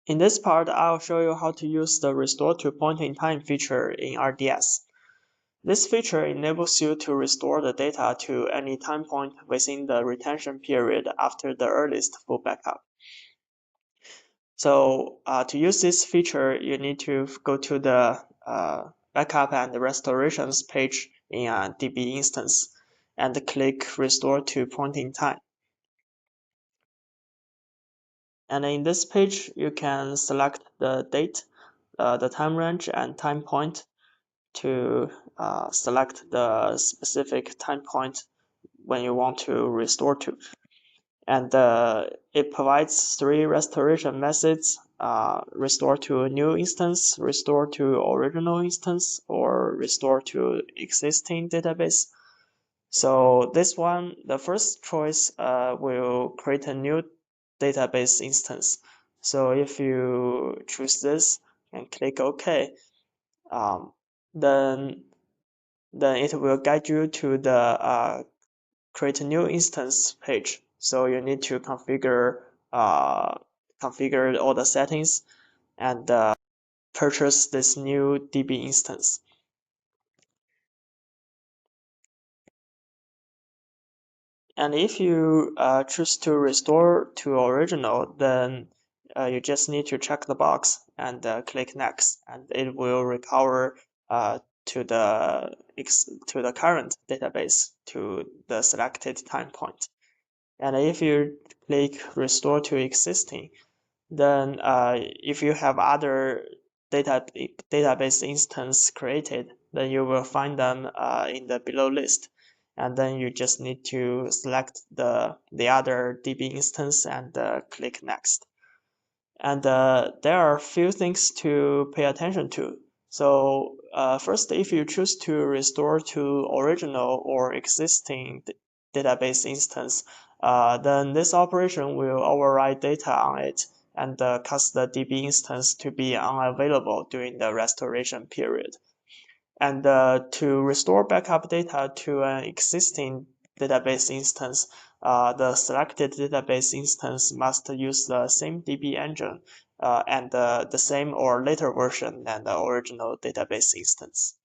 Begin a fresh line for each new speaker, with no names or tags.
In this part, I'll show you how to use the restore to point in time feature in RDS. This feature enables you to restore the data to any time point within the retention period after the earliest full backup. So to use this feature, you need to go to the backup and restorations page in a DB instance and click restore to point in time. And in this page, you can select the date, the time range, and time point to select the specific time point when you want to restore to. And it provides 3 restoration methods: restore to a new instance, restore to original instance, or restore to existing database. So this one, the first choice will create a new database instance. So if you choose this and click OK, then it will guide you to the create a new instance page. So you need to configure all the settings and purchase this new DB instance. And if you choose to restore to original, then you just need to check the box and click next, and it will recover to the current database to the selected time point. And if you click restore to existing, then if you have other database instance created, then you will find them in the below list. And then you just need to select the other DB instance and click next. And there are a few things to pay attention to. So first, if you choose to restore to original or existing database instance, then this operation will override data on it and cause the DB instance to be unavailable during the restoration period. And to restore backup data to an existing database instance, the selected database instance must use the same DB engine and the same or later version than the original database instance.